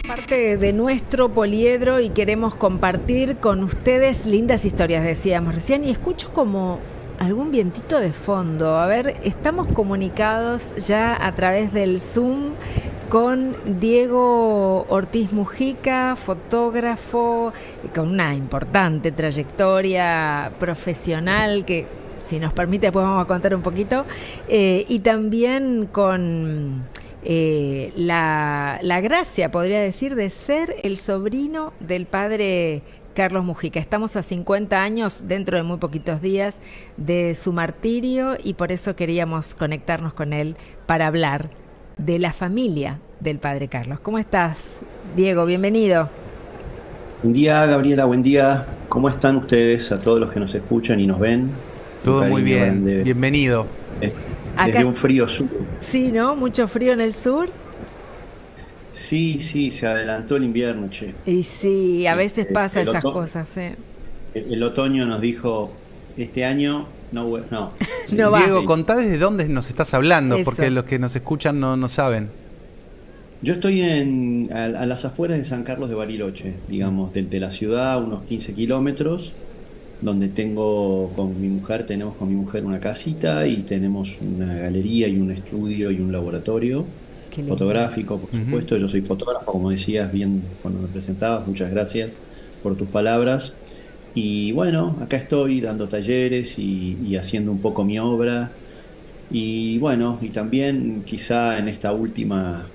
Parte de nuestro poliedro y queremos compartir con ustedes lindas historias, decíamos recién, y escucho como algún vientito de fondo. A ver, estamos comunicados ya a través del Zoom con Diego Ortiz Mujica, fotógrafo con una importante trayectoria profesional que, si nos permite, después vamos a contar un poquito, y también con la gracia, podría decir, de ser el sobrino del padre Carlos Mujica. Estamos a 50 años, dentro de muy poquitos días, de su martirio, y por eso queríamos conectarnos con él para hablar de la familia del padre Carlos. ¿Cómo estás, Diego? Bienvenido. Buen día, Gabriela, buen día. ¿Cómo están ustedes? A todos los que nos escuchan y nos ven. Todo muy bien, grande. Bienvenido. Desde un frío sur. Sí, ¿no? Mucho frío en el sur. Sí, se adelantó el invierno, che. Y sí, a veces pasa esas cosas, ¿eh? El otoño nos dijo, este año no. No va. Diego, contá desde dónde nos estás hablando, Eso. porque los que nos escuchan no saben. Yo estoy a las afueras de San Carlos de Bariloche, digamos, de la ciudad, unos 15 kilómetros, donde tenemos con mi mujer una casita y tenemos una galería y un estudio y un laboratorio fotográfico, por supuesto. Yo soy fotógrafo, como decías bien cuando me presentabas, muchas gracias por tus palabras. Y bueno, acá estoy dando talleres y haciendo un poco mi obra. Y bueno, y también quizá en esta última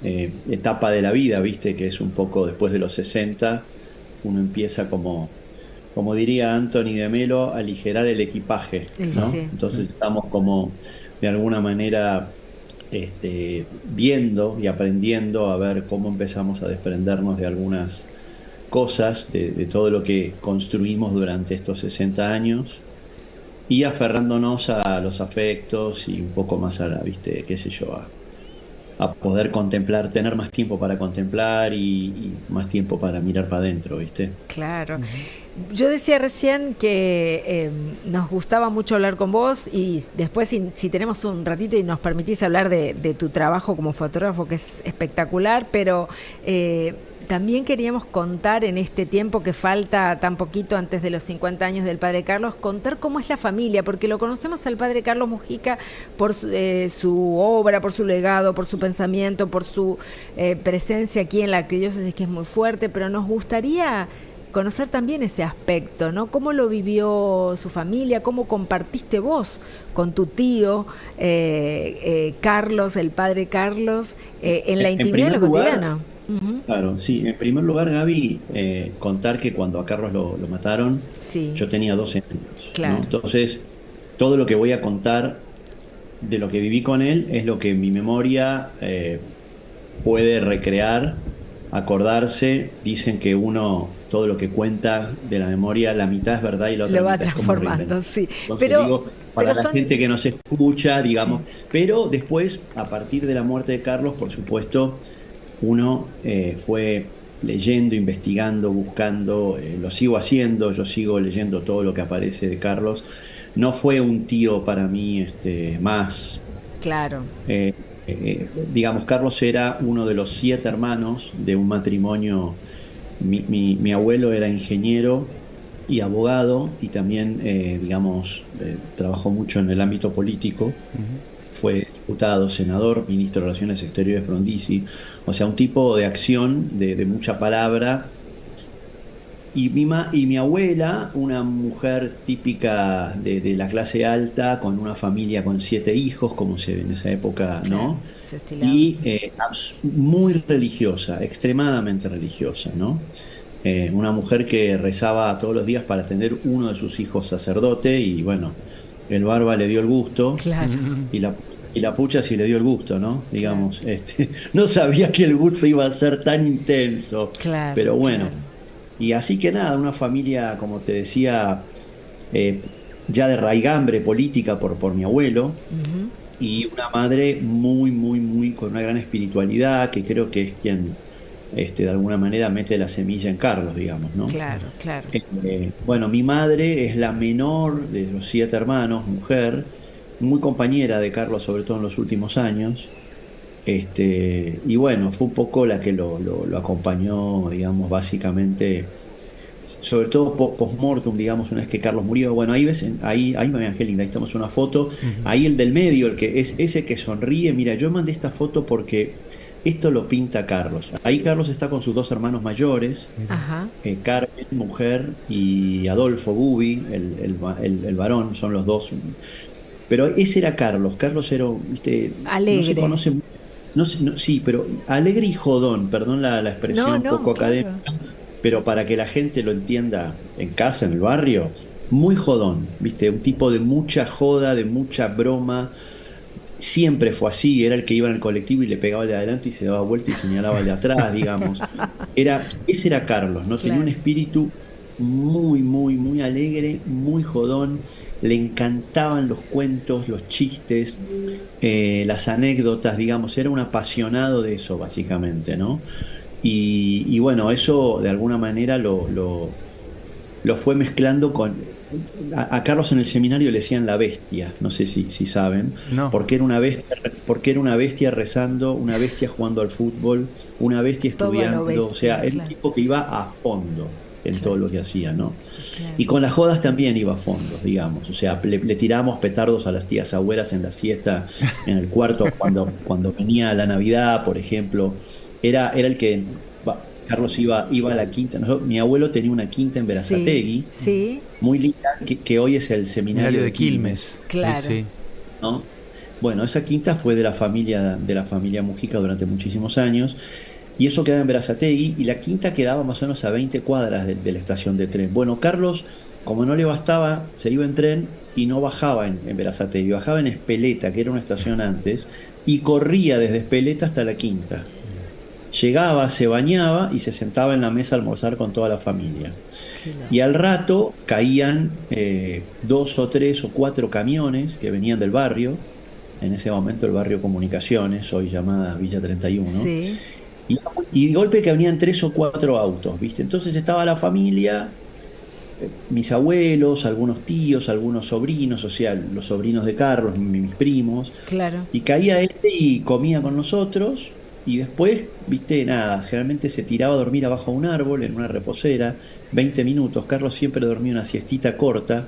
etapa de la vida, viste, que es un poco después de los 60, uno empieza como diría Anthony de Melo, a aligerar el equipaje, ¿no? Sí. Entonces estamos como de alguna manera viendo y aprendiendo a ver cómo empezamos a desprendernos de algunas cosas, de todo lo que construimos durante estos 60 años y aferrándonos a los afectos y un poco más a la, viste, qué sé yo, a poder contemplar, tener más tiempo para contemplar y más tiempo para mirar para adentro, ¿viste? Claro. Yo decía recién que nos gustaba mucho hablar con vos, y después si tenemos un ratito y nos permitís hablar de tu trabajo como fotógrafo, que es espectacular, pero también queríamos contar en este tiempo que falta tan poquito antes de los 50 años del padre Carlos, contar cómo es la familia, porque lo conocemos al padre Carlos Mujica por su obra, por su legado, por su pensamiento, por su presencia aquí en la arquidiócesis, que es muy fuerte, pero nos gustaría conocer también ese aspecto, ¿no? ¿Cómo lo vivió su familia? ¿Cómo compartiste vos con tu tío Carlos, el padre Carlos, en la intimidad de lo cotidiano? Claro, sí. En primer lugar, Gaby, contar que cuando a Carlos lo mataron, sí, yo tenía 12 años. claro, ¿no? Entonces, todo lo que voy a contar de lo que viví con él es lo que mi memoria puede recrear, acordarse. Dicen que todo lo que cuenta de la memoria, la mitad es verdad y la otra lo va mitad transformando, es como sí. Entonces, digo, para la gente que nos escucha, digamos, sí, pero después, a partir de la muerte de Carlos, por supuesto, uno fue leyendo, investigando, buscando, lo sigo haciendo, yo sigo leyendo todo lo que aparece de Carlos. No fue un tío para mí más. claro. Digamos, Carlos era uno de los 7 hermanos de un matrimonio. Mi abuelo era ingeniero y abogado y también, trabajó mucho en el ámbito político. Fue diputado, senador, ministro de Relaciones Exteriores Frondizi, o sea, un tipo de acción, de mucha palabra. Y mi abuela, una mujer típica de la clase alta, con una familia con 7 hijos, como se ve en esa época, ¿no? Y muy religiosa, extremadamente religiosa, ¿no? Una mujer que rezaba todos los días para tener uno de sus hijos sacerdote, y bueno, el Barba le dio el gusto, Claro. y la Pucha sí le dio el gusto, ¿no? Digamos, no sabía que el gusto iba a ser tan intenso, Claro, pero bueno. claro. Y así que nada, una familia, como te decía, ya de raigambre política por mi abuelo, y una madre muy, muy, muy, con una gran espiritualidad, que creo que es quien, de alguna manera, mete la semilla en Carlos, digamos, ¿no? Claro, claro. Bueno, mi madre es la menor de los 7 hermanos, mujer, muy compañera de Carlos, sobre todo en los últimos años. Y bueno, fue un poco la que lo acompañó, digamos, básicamente, sobre todo post-mortem, digamos, una vez que Carlos murió. Bueno, ahí ves, ahí Angelina, ahí estamos en una foto. Ujú. Ahí el del medio, el que es ese que sonríe. Mira, yo mandé esta foto porque esto lo pinta Carlos. Ahí Carlos está con sus dos hermanos mayores, Mira. Ajá. Carmen, mujer, y Adolfo Bubi, el varón, son los dos. Pero ese era Carlos. Carlos era, viste, no se Alegre. conoce, sí, pero alegre y jodón, perdón la No, expresión no, poco claro. académica, pero para que la gente lo entienda en casa, en el barrio, muy jodón, viste, un tipo de mucha joda, de mucha broma. Siempre fue así, era el que iba en el colectivo y le pegaba al de adelante y se daba vuelta y señalaba al de atrás, digamos. Ese era Carlos, ¿no? Tenía un Claro. espíritu muy, muy, muy alegre, muy jodón. Le encantaban los cuentos, los chistes, las anécdotas, digamos. Era un apasionado de eso, básicamente, ¿no? Y bueno, eso de alguna manera lo fue mezclando con... A Carlos en el seminario le decían la bestia, no sé si saben, No. porque era una bestia rezando, una bestia jugando al fútbol, una bestia Todo a lo estudiando, o sea, bestia, era un claro. tipo que iba a fondo en todo Claro, lo que hacía, ¿no? claro. Y con las jodas también iba a fondo, digamos, o sea, le tirábamos petardos a las tías abuelas en la siesta, en el cuarto, cuando venía la Navidad, por ejemplo, era el que... Carlos iba a la quinta. Mi abuelo tenía una quinta en Sí, Berazategui, sí, muy linda, que hoy es el Seminario seminario de de Quilmes, Quilmes. Sí, claro. sí. ¿no? Bueno, esa quinta fue de la familia Mujica durante muchísimos años, y eso quedaba en Berazategui, y la quinta quedaba más o menos a 20 cuadras de la estación de tren. Bueno, Carlos, como no le bastaba, se iba en tren y no bajaba en Berazategui, bajaba en Espeleta, que era una estación antes, y corría desde Espeleta hasta la quinta. Llegaba, se bañaba y se sentaba en la mesa a almorzar con toda la familia. Qué Y loco. al rato caían dos o tres o cuatro camiones que venían del barrio, en ese momento el barrio Comunicaciones, hoy llamada Villa 31, Sí, y de golpe que venían tres o cuatro autos, ¿viste? Entonces estaba la familia, mis abuelos, algunos tíos, algunos sobrinos, o sea, los sobrinos de Carlos, mis primos, claro. y caía este y comía con nosotros, y después, viste, nada, generalmente se tiraba a dormir abajo de un árbol, en una reposera, 20 minutos. Carlos siempre dormía una siestita corta,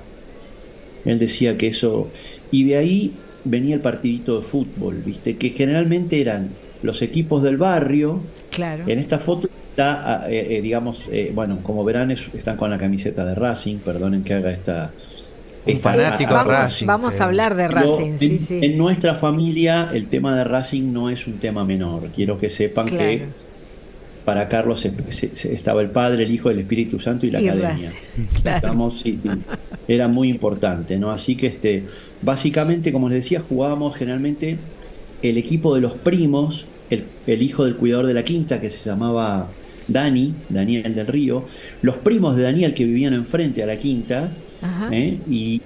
él decía que eso, y de ahí venía el partidito de fútbol, viste, que generalmente eran los equipos del barrio. Claro. En esta foto está, digamos, bueno, como verán, están con la camiseta de Racing, perdonen que haga esta... Un fanático de Vamos, Racing. vamos a hablar de Pero Racing, sí, en sí. nuestra familia el tema de Racing no es un tema menor. Quiero que sepan que Claro. para Carlos estaba el Padre, el Hijo, el Espíritu Santo y la Y academia. Racing, claro. Estamos, sí, sí, era muy importante, ¿no? Así que básicamente, como les decía, jugábamos generalmente el equipo de los primos, el hijo del cuidador de la quinta, que se llamaba Daniel del Río, los primos de Daniel que vivían enfrente a la quinta, Ajá. y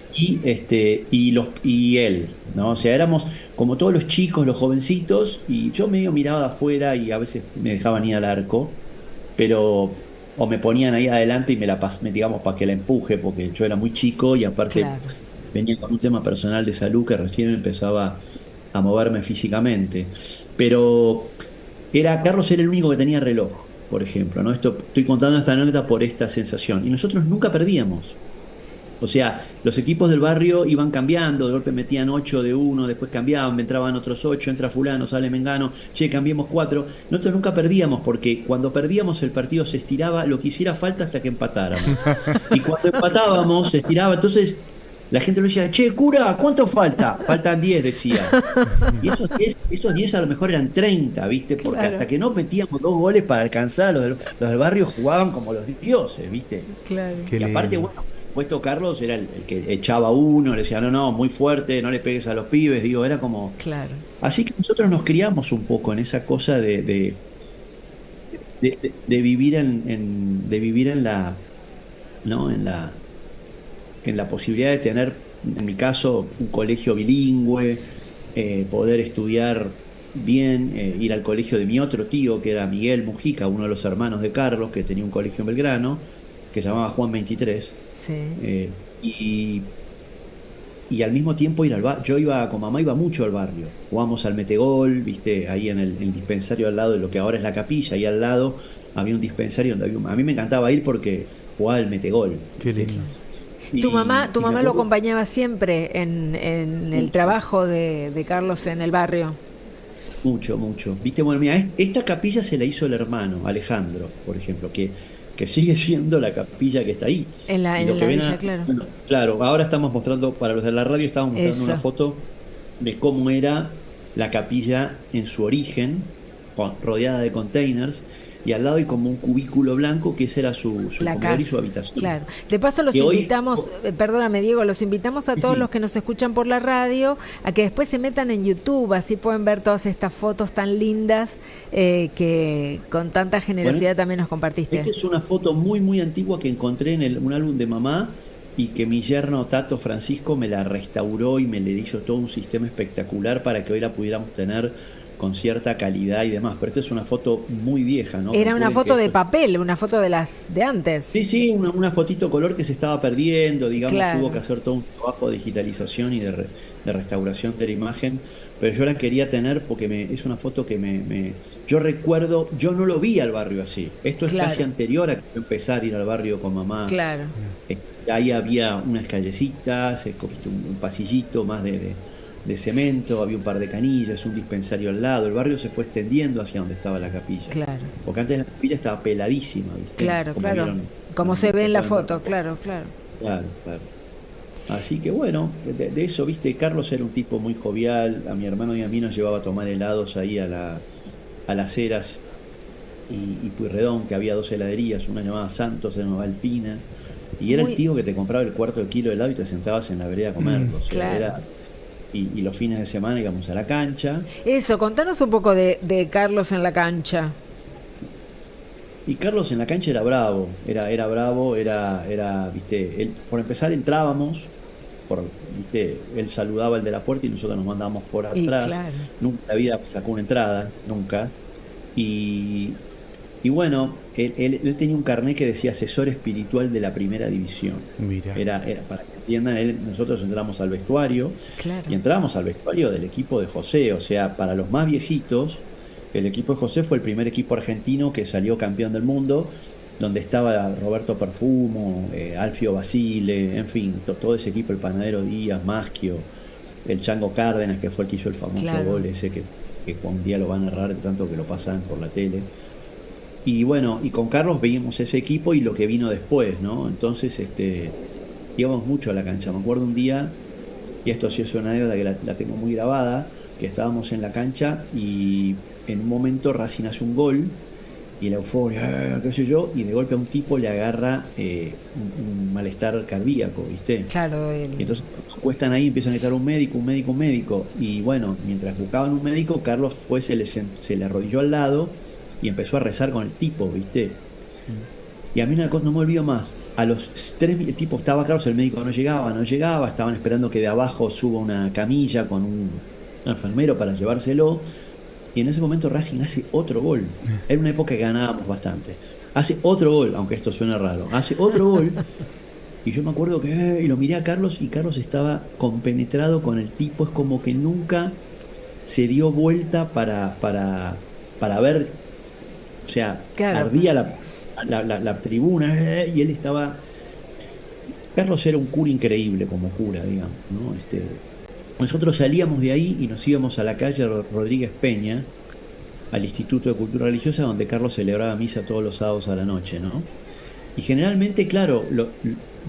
él, ¿no? O sea, éramos como todos los chicos, los jovencitos, y yo medio miraba de afuera y a veces me dejaban ir al arco, pero o me ponían ahí adelante y digamos, para que la empuje, porque yo era muy chico y aparte Claro. venía con un tema personal de salud que recién empezaba a moverme físicamente. Pero Carlos era el único que tenía reloj, por ejemplo, ¿no? Estoy contando esta anécdota por esta sensación. Y nosotros nunca perdíamos. O sea, los equipos del barrio iban cambiando, de golpe metían 8 de uno, después cambiaban, entraban otros 8, entra fulano, sale Mengano, che, cambiemos 4. Nosotros nunca perdíamos porque cuando perdíamos el partido se estiraba lo que hiciera falta hasta que empatáramos. Y cuando empatábamos se estiraba, entonces la gente lo decía, che, cura, ¿cuánto falta? Faltan 10, decía. Y esos 10 a lo mejor eran 30, ¿viste? Porque Claro, hasta que no metíamos 2 goles para alcanzar, los del barrio jugaban como los dioses, ¿viste? claro. Qué Y aparte, lindo. bueno, por supuesto, Carlos era el que echaba uno, le decía, no, no, muy fuerte, no le pegues a los pibes, digo, era como... Claro. Así que nosotros nos criamos un poco en esa cosa de vivir de vivir en la, ¿no? En la posibilidad de tener, en mi caso, un colegio bilingüe, poder estudiar bien, ir al colegio de mi otro tío, que era Miguel Mujica, uno de los hermanos de Carlos, que tenía un colegio en Belgrano, que se llamaba Juan 23. Sí. Y y al mismo tiempo ir al barrio. Yo iba con mamá, iba mucho al barrio. Jugábamos al metegol, viste, ahí en el dispensario al lado de lo que ahora es la capilla, ahí al lado había un dispensario donde a mí me encantaba ir porque jugaba al metegol. Qué lindo. Tu mamá Me lo acuerdo acompañaba siempre en el mucho, trabajo de Carlos en el barrio, mucho, mucho. Viste, bueno, mira, esta capilla se la hizo el hermano, Alejandro, por ejemplo, que sigue siendo la capilla que está ahí. Y lo en que la ven villa, claro. bueno, claro, ahora estamos mostrando, para los de la radio, estamos mostrando una Eso, foto de cómo era la capilla en su origen, rodeada de containers, y al lado hay como un cubículo blanco que ese era su la comedor y casa, su habitación. claro. De paso los Que hoy, invitamos, perdóname Diego, los invitamos a sí, todos sí, los que nos escuchan por la radio a que después se metan en YouTube, así pueden ver todas estas fotos tan lindas que con tanta bueno, generosidad también nos esta compartiste. es una foto muy, muy antigua que encontré en un álbum de mamá y que mi yerno Tato Francisco me la restauró y me le hizo todo un sistema espectacular para que hoy la pudiéramos tener con cierta calidad y demás. Pero esta es una foto muy vieja, ¿no? Era una Calculen que foto de esto... papel, una foto de las de antes. Sí, sí, una fotito color que se estaba perdiendo, digamos, hubo que Claro. hacer todo un trabajo de digitalización y de restauración de la imagen, pero yo la quería tener porque es una foto que yo recuerdo, yo no lo vi al barrio así, esto es casi Claro, anterior a que yo empezar a ir al barrio con mamá. claro, Eh, Ahí había unas callecitas, viste, un pasillito más de cemento, había un par de canillas, un dispensario al lado, el barrio se fue extendiendo hacia donde estaba la capilla, claro, porque antes la capilla estaba peladísima, ¿viste? claro, Como claro. vieron, Como se los ve que en la pueden ver. foto, claro, claro. Claro, claro. Así que bueno, de eso, viste, Carlos era un tipo muy jovial, a mi hermano y a mí nos llevaba a tomar helados ahí a las Heras y Pueyrredón, que había dos heladerías, una llamada Santos, otra llamada Alpina, y era el Muy, tío que te compraba el cuarto de kilo de helado y te sentabas en la vereda a comerlo, o sea, claro. era, y los fines de semana íbamos a la cancha, Eso, contanos un poco de Carlos en la cancha. y Carlos en la cancha era bravo, era bravo, viste, él, por empezar entrábamos, viste, él saludaba al de la puerta y nosotros nos mandábamos por Y atrás, claro, nunca en la vida sacó una entrada, nunca, y, y bueno, él tenía un carnet que decía asesor espiritual de la primera división, Mira. era para que entiendan, nosotros entramos al vestuario, claro. y entrábamos al vestuario del equipo de José, o sea, para los más viejitos, el equipo de José fue el primer equipo argentino que salió campeón del mundo, donde estaba Roberto Perfumo, Alfio Basile, en fin, todo ese equipo, el Panadero Díaz, Maschio, el Chango Cárdenas, que fue el que hizo el famoso Claro. gol ese que un día lo van a narrar de tanto que lo pasan por la tele. Y bueno, y con Carlos veíamos ese equipo y lo que vino después, ¿no? Entonces, íbamos mucho a la cancha. Me acuerdo un día, y esto sí es una anécdota que la tengo muy grabada, que estábamos en la cancha y en un momento Racing hace un gol y la euforia, qué sé yo, y de golpe a un tipo le agarra un malestar cardíaco, ¿viste? Claro, Y entonces cuestan ahí, empiezan a necesitar un médico, un médico, un médico. Y bueno, mientras buscaban un médico, Carlos se le arrodilló al lado y empezó a rezar con el tipo, ¿viste? Sí. Y a mí una cosa no me olvido más. A los el tipo estaba, Carlos, el médico no llegaba, estaban esperando que de abajo suba una camilla con un enfermero para llevárselo. Y en ese momento Racing hace otro gol. Era una época que ganábamos bastante. Hace otro gol, aunque esto suena raro. Hace otro gol. Y yo me acuerdo que y lo miré a Carlos y Carlos estaba compenetrado con el tipo. Es como que nunca se dio vuelta para ver. O sea, claro, ardía la tribuna y él estaba. Carlos era un cura increíble como cura, digamos, ¿no? Nosotros salíamos de ahí y nos íbamos a la calle Rodríguez Peña, al Instituto de Cultura Religiosa, donde Carlos celebraba misa todos los sábados a la noche, ¿no? Y generalmente, claro,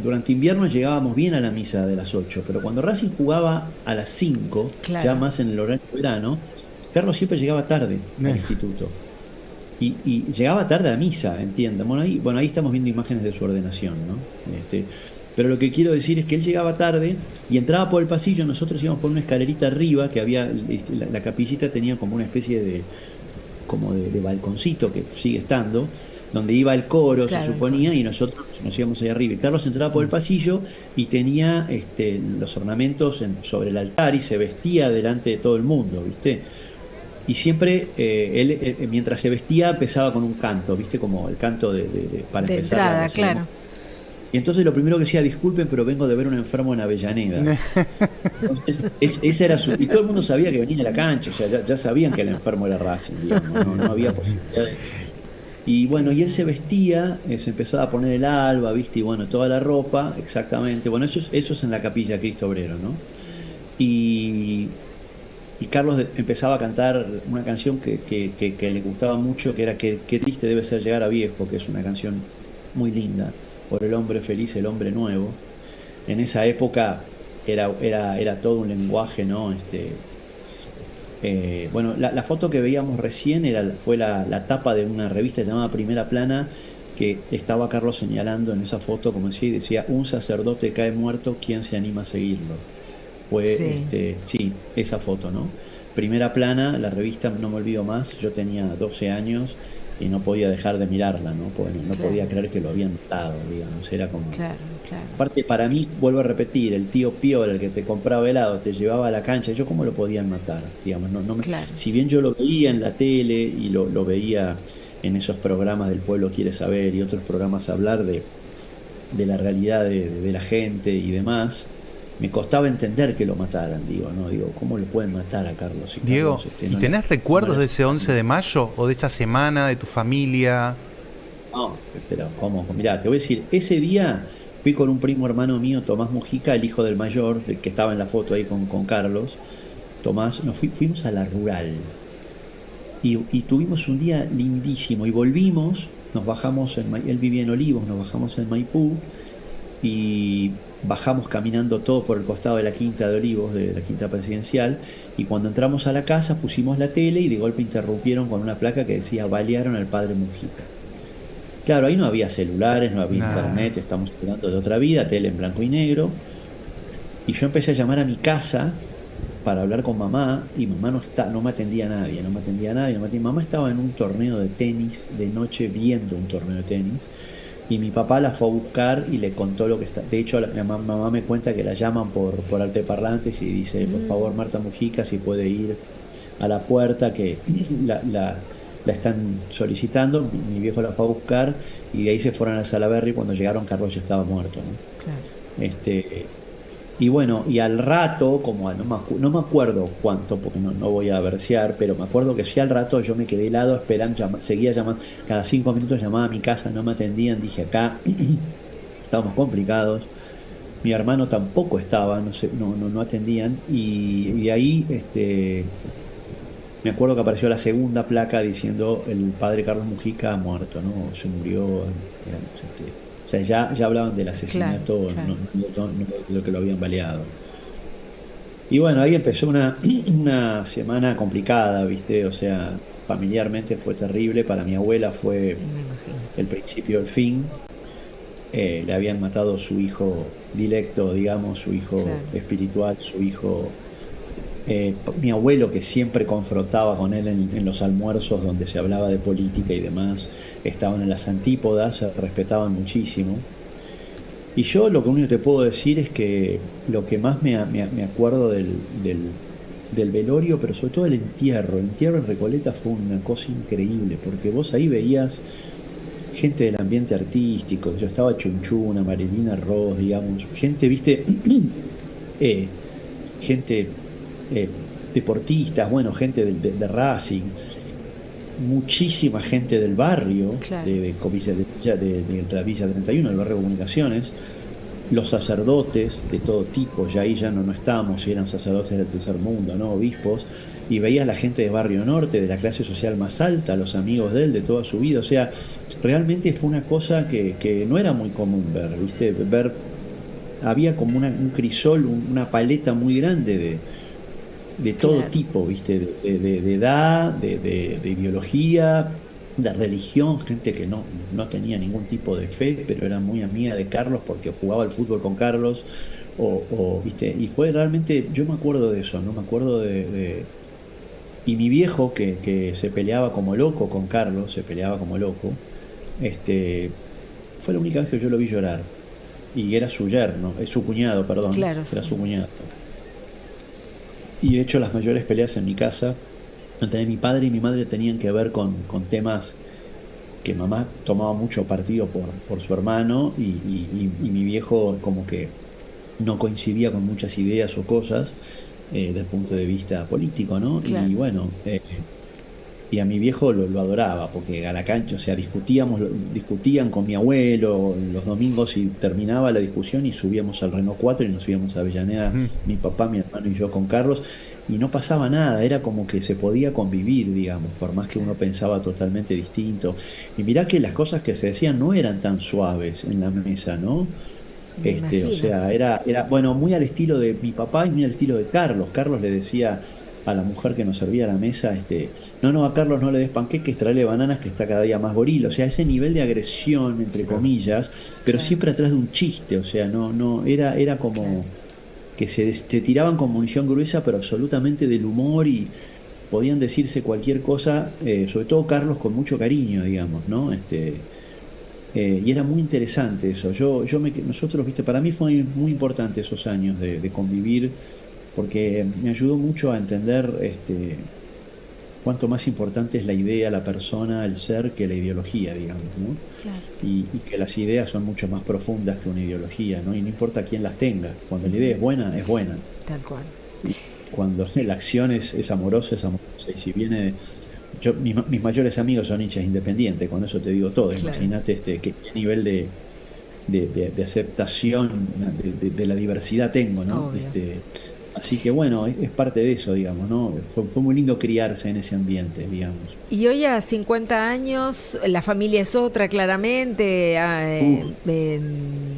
durante invierno llegábamos bien a la misa de las 8, pero cuando Racing jugaba a las 5, ya claro. más en el horario de verano, Carlos siempre llegaba tarde al instituto. Y llegaba tarde a misa, entiendan. Bueno, ahí estamos viendo imágenes de su ordenación, ¿no? Pero lo que quiero decir es que él llegaba tarde y entraba por el pasillo, nosotros íbamos por una escalerita arriba, que había, la capillita tenía como una especie de balconcito que sigue estando, donde iba el coro, se Claro, suponía, y nosotros nos íbamos ahí arriba. Y Carlos entraba por el pasillo y tenía los ornamentos sobre el altar y se vestía delante de todo el mundo, ¿viste? Y siempre él, mientras se vestía, empezaba con un canto, ¿viste? Como el canto para De empezar la entrada, ceremonia. claro. Y entonces lo primero que decía, disculpen, pero vengo de ver un enfermo en Avellaneda. Entonces, esa era y todo el mundo sabía que venía a la cancha, o sea, ya sabían que el enfermo era Racing, digamos, no había posibilidad de... Y bueno, y él se vestía, se empezaba a poner el alba, ¿viste? Y bueno, toda la ropa, exactamente. Bueno, eso es en la capilla Cristo Obrero, ¿no? Y, y Carlos empezaba a cantar una canción que le gustaba mucho, que era Qué triste debe ser llegar a viejo, que es una canción muy linda, por el hombre feliz, el hombre nuevo. En esa época era todo un lenguaje, ¿no? Bueno, la foto que veíamos recién fue la tapa de una revista llamada Primera Plana, que estaba Carlos señalando en esa foto, como decía, un sacerdote cae muerto, ¿quién se anima a seguirlo? Fue, Sí. sí, esa foto, ¿no? Primera Plana, la revista, no me olvido más, yo tenía 12 años y no podía dejar de mirarla, ¿no? Porque no podía Claro, creer que lo habían matado, digamos, era como... claro, claro. Aparte, para mí, vuelvo a repetir, el tío Pío, el que te compraba helado, te llevaba a la cancha, yo cómo lo podían matar, digamos, Claro. si bien yo lo veía en la tele y lo veía en esos programas del Pueblo Quiere Saber y otros programas hablar de la realidad de la gente y demás, me costaba entender que lo mataran, digo, ¿no? Digo, ¿cómo le pueden matar a Carlos si Diego, Carlos ¿y no tenés no recuerdos era- de ese 11 de mayo o de esa semana, de tu familia? No, pero ¿cómo? Mirá, te voy a decir, ese día fui con un primo hermano mío, Tomás Mujica, el hijo del mayor, el que estaba en la foto ahí con Carlos. Tomás, fuimos a la rural y tuvimos un día lindísimo y volvimos, nos bajamos él vivía en Olivos, nos bajamos en Maipú y bajamos caminando todo por el costado de la Quinta de Olivos, de la Quinta Presidencial, y cuando entramos a la casa pusimos la tele y de golpe interrumpieron con una placa que decía balearon al padre Mujica. Claro, ahí no había celulares, no había Nah. internet, estamos hablando de otra vida, tele en blanco y negro. Y yo empecé a llamar a mi casa para hablar con mamá y mamá no me atendía a nadie, no me atendía a nadie, no me atendía. Mamá estaba en un torneo de tenis de noche viendo un torneo de tenis y mi papá la fue a buscar y le contó lo que está. De hecho, mamá me cuenta que la llaman por altoparlantes y dice, por favor, Mm, Marta Mujica, si puede ir a la puerta que la, la- la están solicitando. Mi viejo la fue a buscar y de ahí se fueron a Salaberry. Cuando llegaron, Carlos ya estaba muerto, ¿no? claro. Este, y bueno, y al rato, no me acuerdo cuánto, porque no voy a versear, pero me acuerdo que sí al rato yo me quedé helado esperando, seguía llamando, cada 5 minutos llamaba a mi casa, no me atendían, dije acá, estábamos complicados. Mi hermano tampoco estaba, no sé, no atendían, y ahí me acuerdo que apareció la segunda placa diciendo el padre Carlos Mujica ha muerto, ¿no? Se murió. O sea, ya hablaban del Claro, asesinato, claro. no de lo que lo habían baleado. Y bueno, ahí empezó una semana complicada, ¿viste? O sea, familiarmente fue terrible. Para mi abuela fue Me imagino. el principio del fin. Le habían matado su hijo directo, digamos, su hijo Claro. espiritual, su hijo mi abuelo, que siempre confrontaba con él en los almuerzos donde se hablaba de política y demás, estaban en las antípodas, se respetaban muchísimo. Y yo lo que único que te puedo decir es que lo que más me acuerdo del velorio, pero sobre todo el entierro en Recoleta fue una cosa increíble, porque vos ahí veías gente del ambiente artístico, yo estaba Chunchuna, Marilina Ross, digamos, gente, viste, eh, gente eh, deportistas, bueno, gente de Racing, muchísima gente del barrio, Claro. de la Villa 31, del barrio de Comunicaciones, los sacerdotes de todo tipo, ya ahí ya no estábamos, si eran sacerdotes del tercer mundo, ¿no? Obispos, y veías la gente de Barrio Norte, de la clase social más alta, los amigos de él, de toda su vida, o sea, realmente fue una cosa que no era muy común ver, ¿viste? Había como un crisol, una paleta muy grande de todo Claro. tipo, ¿viste? De edad, de ideología, de religión, gente que no tenía ningún tipo de fe, pero era muy amiga de Carlos porque jugaba al fútbol con Carlos, ¿viste? Y fue realmente, yo me acuerdo de eso, ¿no? Me acuerdo y mi viejo que se peleaba como loco con Carlos, se peleaba como loco, este, fue la única vez que yo lo vi llorar. Y era su yerno, es su cuñado, perdón, Claro, era su cuñado. Y de hecho las mayores peleas en mi casa entre mi padre y mi madre tenían que ver con temas que mamá tomaba mucho partido por su hermano y mi viejo como que no coincidía con muchas ideas o cosas desde el punto de vista político, ¿no? Claro. Y bueno, y a mi viejo lo adoraba, porque a la cancha, o sea, discutían con mi abuelo los domingos y terminaba la discusión y subíamos al Renault 4 y nos íbamos a Avellaneda, Ujú. mi papá, mi hermano y yo con Carlos, y no pasaba nada, era como que se podía convivir, digamos, por más que uno Claro. pensaba totalmente distinto. Y mirá que las cosas que se decían no eran tan suaves en la mesa, ¿no? Me O imagino. sea, era, bueno, muy al estilo de mi papá y muy al estilo de Carlos. Carlos le decía a la mujer que nos servía la mesa, no, no, a Carlos no le des panqueques, tráele bananas que está cada día más gorila. O sea, ese nivel de agresión, entre Claro. comillas, pero Claro, siempre atrás de un chiste. O sea, no, era claro. como que se tiraban con munición gruesa, pero absolutamente del humor y podían decirse cualquier cosa, sobre todo Carlos con mucho cariño, digamos, ¿no? Y era muy interesante eso. Nosotros, viste, para mí fue muy importante esos años de convivir, porque me ayudó mucho a entender cuánto más importante es la idea, la persona, el ser, que la ideología, digamos, ¿no? Claro. Y que las ideas son mucho más profundas que una ideología, ¿no? Y no importa quién las tenga. Cuando la idea Ujú. es buena, es buena. Tal cual. Y cuando la acción es amorosa, es amorosa. Y si viene mis mayores amigos son hinchas independientes, con eso te digo todo. Claro. Imagínate qué nivel de aceptación de la diversidad tengo, ¿no? Obvio. Así que bueno, es parte de eso, digamos, ¿no? Fue muy lindo criarse en ese ambiente, digamos. Y hoy a 50 años, la familia es otra, claramente, Uf,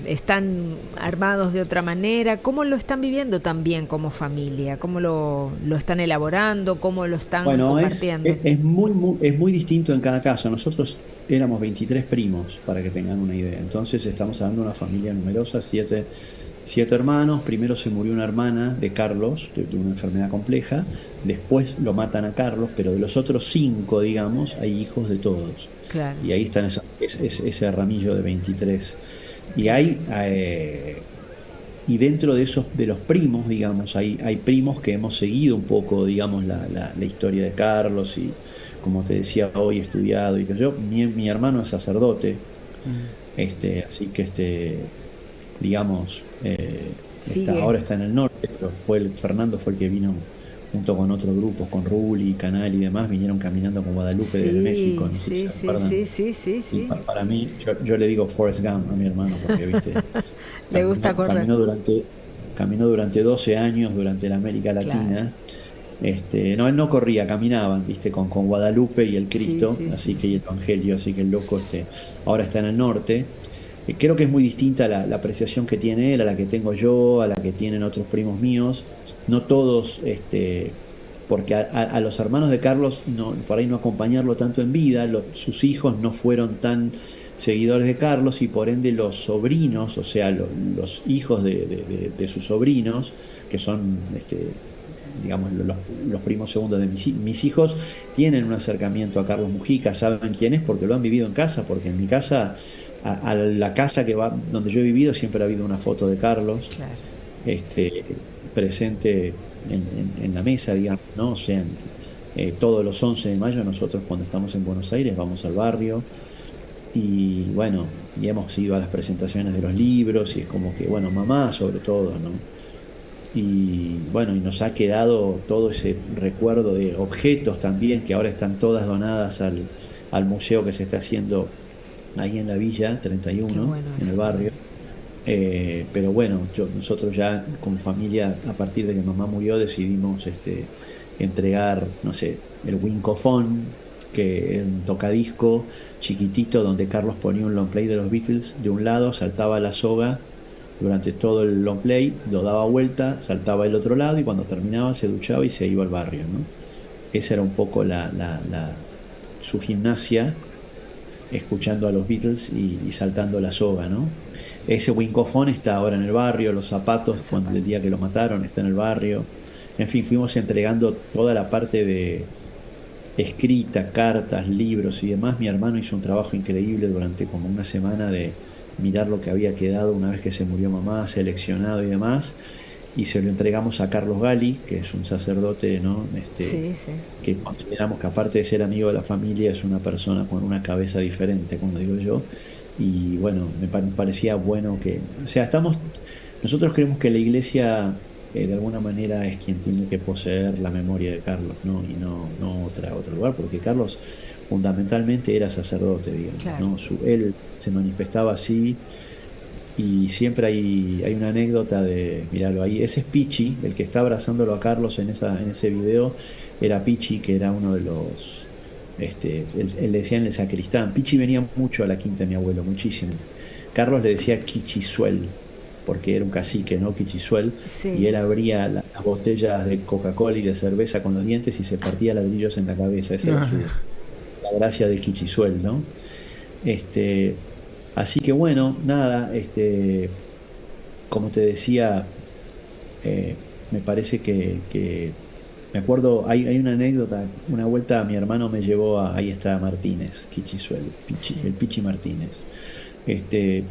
están armados de otra manera. ¿Cómo lo están viviendo también como familia? ¿Cómo lo están elaborando? ¿Cómo lo están bueno, compartiendo? es muy distinto en cada caso. Nosotros éramos 23 primos, para que tengan una idea. Entonces estamos hablando de una familia numerosa, siete hermanos. Primero se murió una hermana de Carlos, de una enfermedad compleja. Después lo matan a Carlos, pero de los otros cinco, digamos, hay hijos de todos. Claro, Y ahí están ese ramillo de 23. Y claro. y dentro de de los primos, digamos, hay primos que hemos seguido un poco, digamos, la historia de Carlos y, como te decía, hoy he estudiado y que yo, mi hermano es sacerdote, Mm. así que digamos, Sigue. ahora está en el norte, pero Fernando fue el que vino junto con otros grupos, con Ruli, Canal y demás, vinieron caminando con Guadalupe desde México, Sí, no sé si sí, se sí, sí, acuerdan. sí, sí, Y sí. para mí, yo le digo Forrest Gump a mi hermano, porque, viste, Le gusta caminó, correr. caminó durante 12 años durante la América Claro. Latina. No, él no corría, caminaban, viste, con Guadalupe y el Sí, Cristo, sí, así sí, que y sí. el Evangelio, así que el loco ahora está en el norte. Creo que es muy distinta la apreciación que tiene él a la que tengo yo, a la que tienen otros primos míos. No todos, porque a los hermanos de Carlos, no, por ahí no acompañarlo tanto en vida, sus hijos no fueron tan seguidores de Carlos y por ende los sobrinos, o sea, los hijos de sus sobrinos, que son, digamos, los primos segundos de mis hijos, tienen un acercamiento a Carlos Mujica, saben quién es porque lo han vivido en casa, porque en mi casa, a la casa donde yo he vivido, siempre ha habido una foto de Carlos Claro. presente en la mesa, digamos, ¿no? O sea, todos los 11 de mayo nosotros cuando estamos en Buenos Aires vamos al barrio y bueno, y hemos ido a las presentaciones de los libros y es como que, bueno, mamá sobre todo, ¿no? Y bueno, y nos ha quedado todo ese recuerdo de objetos también que ahora están todas donadas al museo que se está haciendo ahí en la Villa Qué 31, bueno en el eso barrio. también. Pero bueno, nosotros ya como familia, a partir de que mamá murió, decidimos entregar, no sé, el Wincofone, que es un tocadisco chiquitito donde Carlos ponía un long play de los Beatles de un lado, saltaba la soga durante todo el long play, lo daba vuelta, saltaba el otro lado y cuando terminaba se duchaba y se iba al barrio, ¿no? Esa era un poco su gimnasia escuchando a los Beatles y saltando la soga, ¿no? Ese Wincofone está ahora en el barrio, los zapatos, El cuando el zapato. día que lo mataron, está en el barrio. En fin, fuimos entregando toda la parte de escrita, cartas, libros y demás. Mi hermano hizo un trabajo increíble durante como una semana de mirar lo que había quedado una vez que se murió mamá, seleccionado y demás. y se lo entregamos a Carlos Gali, que es un sacerdote, ¿no? Sí, sí. Que consideramos que aparte de ser amigo de la familia es una persona con una cabeza diferente, como digo yo, y bueno, nos parecía bueno que, o sea, nosotros creemos que la iglesia de alguna manera es quien tiene que poseer la memoria de Carlos, ¿no? Y no otro lugar, porque Carlos fundamentalmente era sacerdote, digamos, Claro. ¿no? Él se manifestaba así. Y siempre hay una anécdota de, mirarlo ahí, ese es Pichi, el que está abrazándolo a Carlos en ese video, era Pichi, que era uno de los, él le decían el sacristán. Pichi venía mucho a la quinta de mi abuelo, muchísimo. Carlos le decía Quichisuel, porque era un cacique, ¿no? Quichisuel, y Sí. él abría las botellas de Coca-Cola y de cerveza con los dientes y se partía ladrillos en la cabeza. Esa era la gracia de Quichisuel, ¿no? Este, Así que bueno, nada, como te decía, me parece me acuerdo, hay una anécdota, una vuelta mi hermano me llevó ahí está Martínez, Kichisuel, Sí. el Pichi Martínez. Este,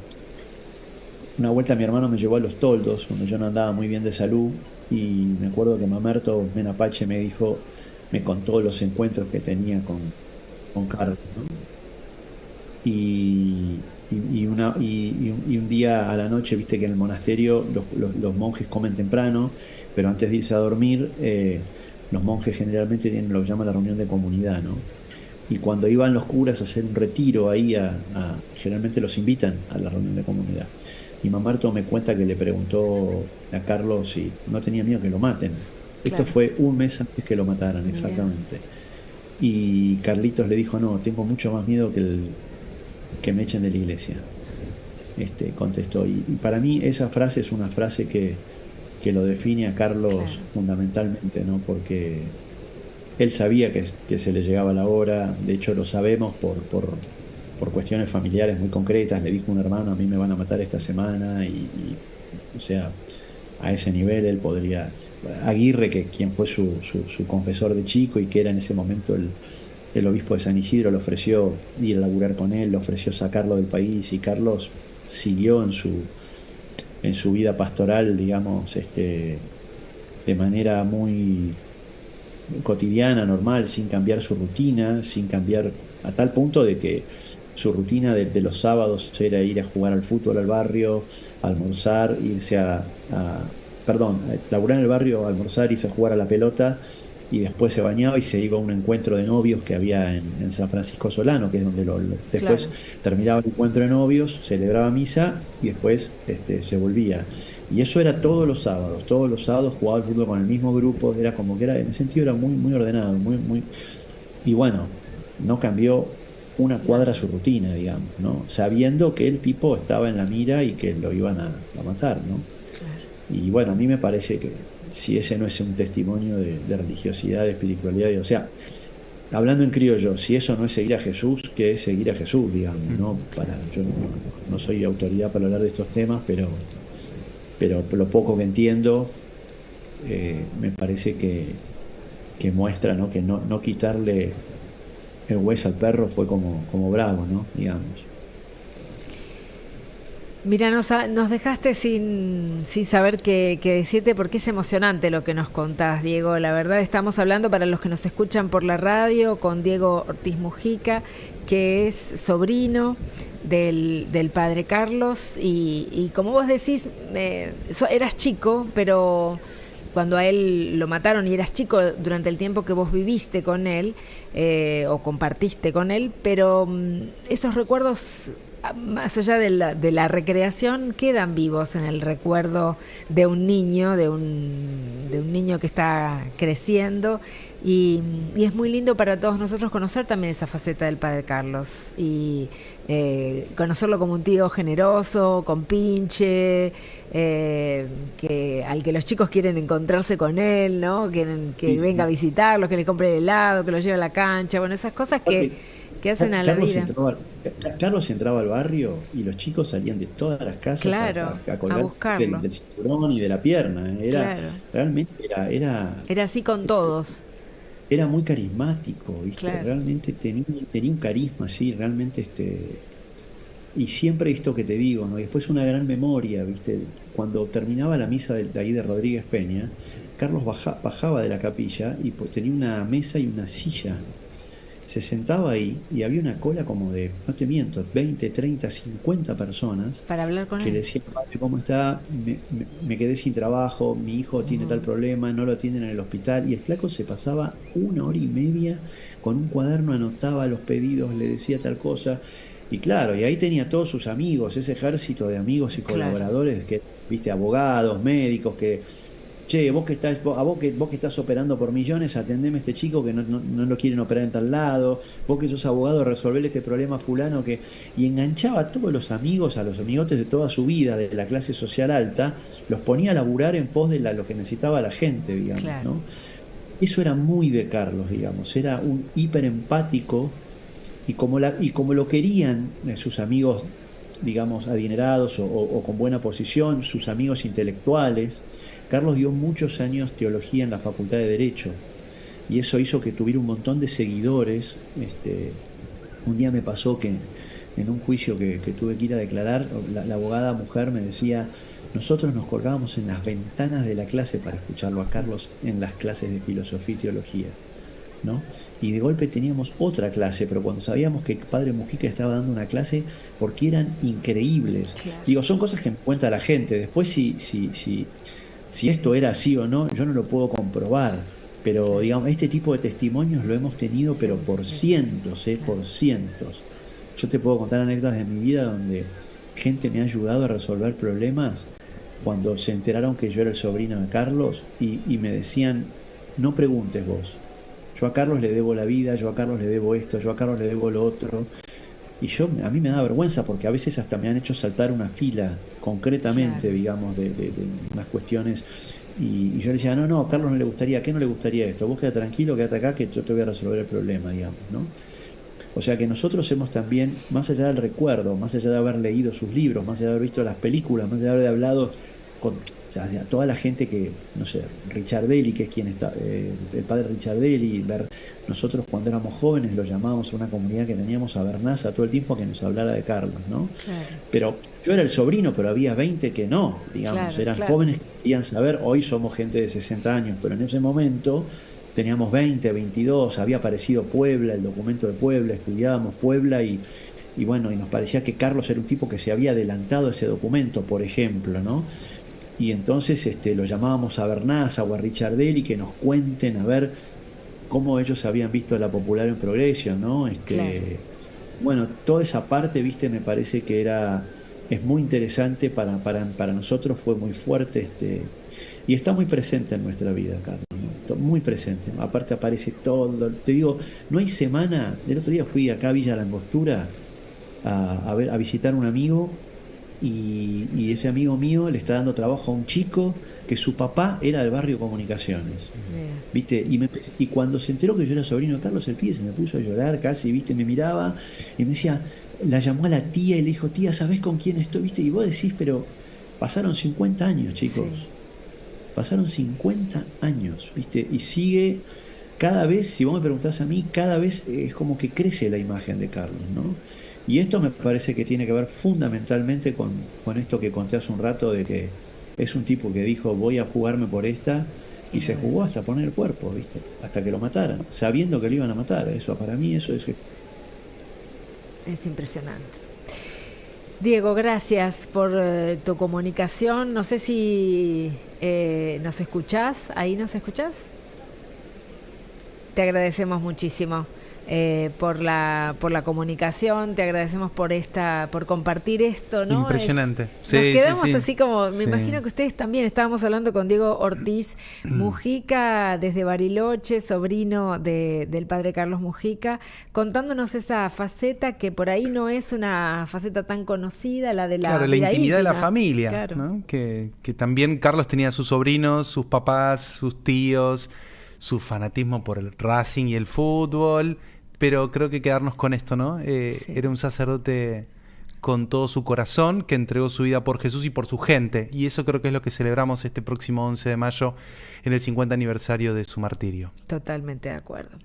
una vuelta mi hermano me llevó a Los Toldos, cuando yo no andaba muy bien de salud, y me acuerdo que Mamerto Menapache me dijo, me contó los encuentros que tenía con Carlos, ¿no? Y un día a la noche, viste que en el monasterio los monjes comen temprano, pero antes de irse a dormir, los monjes generalmente tienen lo que llaman la reunión de comunidad, ¿no? Y cuando iban los curas a hacer un retiro ahí, generalmente los invitan a la reunión de comunidad. Y Mamerto me cuenta que le preguntó a Carlos si no tenía miedo que lo maten. Esto Claro. fue un mes antes que lo mataran, Mira. exactamente. Y Carlitos le dijo, no, tengo mucho más miedo que me echen de la iglesia. Contestó. Y para mí esa frase es una frase que lo define a Carlos Claro. fundamentalmente, ¿no? Porque él sabía que se le llegaba la hora, de hecho lo sabemos por cuestiones familiares muy concretas, le dijo un hermano, a mí me van a matar esta semana, o sea, a ese nivel él podría, Aguirre, que quien fue su confesor de chico y que era en ese momento el obispo de San Isidro, le ofreció ir a laburar con él, le ofreció sacarlo del país y Carlos siguió en su vida pastoral, digamos, de manera muy cotidiana, normal, sin cambiar su rutina, sin cambiar a tal punto de que su rutina de los sábados era ir a jugar al fútbol al barrio, almorzar, irse perdón, laburar en el barrio, almorzar, irse a jugar a la pelota y después se bañaba y se iba a un encuentro de novios que había en San Francisco Solano, que es donde después Claro. terminaba el encuentro de novios, celebraba misa y después se volvía. Y eso era todos los sábados jugaba al fútbol con el mismo grupo, era como que era, en ese sentido era muy, muy ordenado, y bueno, no cambió una No. cuadra su rutina, digamos, ¿no? Sabiendo que el tipo estaba en la mira y que lo iban a matar, ¿no? Claro. Y bueno, a mí me parece que si ese no es un testimonio de religiosidad, de espiritualidad, o sea, hablando en criollo, si eso no es seguir a Jesús, ¿qué es seguir a Jesús, digamos, ¿no? Yo no soy autoridad para hablar de estos temas, pero lo poco que entiendo, me parece que muestra, ¿no? Que no quitarle el hueso al perro fue como bravo, ¿no? Digamos. Mira, nos dejaste sin saber qué decirte porque es emocionante lo que nos contás, Diego. La verdad estamos hablando para los que nos escuchan por la radio con Diego Ortiz Mujica, que es sobrino del padre Carlos y como vos decís, eras chico, pero cuando a él lo mataron y eras chico durante el tiempo que vos viviste con él o compartiste con él, pero esos recuerdos más allá de la recreación, quedan vivos en el recuerdo de un niño, de un niño que está creciendo y es muy lindo para todos nosotros conocer también esa faceta del padre Carlos y conocerlo como un tío generoso, con pinche, al que los chicos quieren encontrarse con él, ¿no? Quieren que Y, venga a visitarlos, que le compre el helado, que lo lleve a la cancha, bueno, esas cosas que hacen a la Carlos vida. entraba, Carlos entraba al barrio y los chicos salían de todas las casas Claro, a a colgar buscarlo. del cinturón y de la pierna. Claro. Realmente Era así con todos. era muy carismático, ¿viste? Claro. Realmente tenía un carisma así, realmente Y siempre esto que te digo, ¿no? Y después una gran memoria, ¿viste? Cuando terminaba la misa de ahí de Rodríguez Peña, Carlos bajaba de la capilla y pues, tenía una mesa y una silla. Se sentaba ahí y había una cola como de, no te miento, 20, 30, 50 personas Para hablar con que le él. decían, padre, ¿cómo está? Me quedé sin trabajo, mi hijo tiene tal problema, no lo atienden en el hospital. Y el flaco se pasaba 1 hora y media con un cuaderno, anotaba los pedidos, le decía tal cosa. Y claro, y ahí tenía todos sus amigos, ese ejército de amigos y Claro, colaboradores que, viste, abogados, médicos, que, che, vos que estás, vos que estás operando por millones, atendeme a este chico que no lo quieren operar en tal lado, vos que sos abogado, resolverle este problema a fulano que. Y enganchaba a todos los amigos, a los amigotes de toda su vida, de la clase social alta, los ponía a laburar en pos de lo que necesitaba la gente, digamos, claro. ¿no? Eso era muy de Carlos, digamos, era un hiper empático y como lo querían sus amigos, digamos, adinerados o con buena posición, sus amigos intelectuales. Carlos dio muchos años teología en la Facultad de Derecho y eso hizo que tuviera un montón de seguidores. Un día me pasó que en un juicio que tuve que ir a declarar, la abogada mujer me decía, nosotros nos colgábamos en las ventanas de la clase para escucharlo a Carlos en las clases de filosofía y teología, ¿no? Y de golpe teníamos otra clase, pero cuando sabíamos que Padre Mujica estaba dando una clase, porque eran increíbles. Claro. Digo, son cosas que me cuenta la gente. Después, si esto era así o no, yo no lo puedo comprobar. Pero, digamos, este tipo de testimonios lo hemos tenido, pero por cientos, Claro. por cientos. Yo te puedo contar anécdotas de mi vida donde gente me ha ayudado a resolver problemas cuando se enteraron que yo era el sobrino de Carlos y me decían, no preguntes vos. Yo a Carlos le debo la vida, yo a Carlos le debo esto, yo a Carlos le debo lo otro. Y a mí me da vergüenza porque a veces hasta me han hecho saltar una fila concretamente, Claro. digamos, de unas cuestiones. Y yo le decía, no, a Carlos no le gustaría, ¿qué no le gustaría esto? Vos queda tranquilo, quédate acá que yo te voy a resolver el problema, digamos, ¿no? O sea que nosotros hemos también, más allá del recuerdo, más allá de haber leído sus libros, más allá de haber visto las películas, más allá de haber hablado con, o sea, toda la gente que, no sé, Richardelli, que es quien está, el padre Richardelli, nosotros cuando éramos jóvenes lo llamábamos a una comunidad que teníamos a Bernaza todo el tiempo que nos hablara de Carlos, ¿no? Claro. Pero yo era el sobrino, pero había 20 que no, digamos, Claro, eran claro. jóvenes que querían saber, hoy somos gente de 60 años, pero en ese momento teníamos 20, 22, había aparecido Puebla, el documento de Puebla, estudiábamos Puebla y bueno, y nos parecía que Carlos era un tipo que se había adelantado a ese documento, por ejemplo, ¿no? Y entonces lo llamábamos a Bernaza o a Richardelli que nos cuenten a ver cómo ellos habían visto la Popular en Progreso, ¿no? Claro. Bueno, toda esa parte, viste, me parece que es muy interesante para nosotros, fue muy fuerte, y está muy presente en nuestra vida, Carlos, ¿no? Muy presente. Aparte aparece todo, te digo, no hay semana, el otro día fui acá a Villa La Angostura a visitar a un amigo y ese amigo mío le está dando trabajo a un chico que su papá era del barrio Comunicaciones. Mira. ¿Viste? Y cuando se enteró que yo era sobrino de Carlos, el pibe se me puso a llorar casi, ¿viste? Me miraba y me decía, la llamó a la tía y le dijo, tía, ¿sabés con quién estoy? ¿Viste? Y vos decís, pero pasaron 50 años, chicos. Sí. Pasaron 50 años, ¿viste? Y sigue cada vez, si vos me preguntás a mí, cada vez es como que crece la imagen de Carlos, ¿no? Y esto me parece que tiene que ver fundamentalmente con esto que conté hace un rato de que es un tipo que dijo voy a jugarme por esta Y y se lo jugó hizo. hasta poner el cuerpo, ¿viste? Hasta que lo mataran, sabiendo que lo iban a matar. Eso para mí eso es. Es impresionante. Diego, gracias por tu comunicación. No sé si nos escuchás. ¿Ahí nos escuchás? Te agradecemos muchísimo por la comunicación, te agradecemos por compartir esto, ¿no? Impresionante. Nos Sí, quedamos sí, sí. así como, me Sí. imagino que ustedes también. Estábamos hablando con Diego Ortiz Mujica desde Bariloche, sobrino del padre Carlos Mujica, contándonos esa faceta que por ahí no es una faceta tan conocida, la de la Claro, la vida intimidad de la íntima. familia, Claro. ¿no? Que también Carlos tenía sus sobrinos, sus papás, sus tíos, su fanatismo por el Racing y el fútbol, pero creo que quedarnos con esto, ¿no? Sí. Era un sacerdote con todo su corazón, que entregó su vida por Jesús y por su gente, y eso creo que es lo que celebramos este próximo 11 de mayo en el 50 aniversario de su martirio. Totalmente de acuerdo.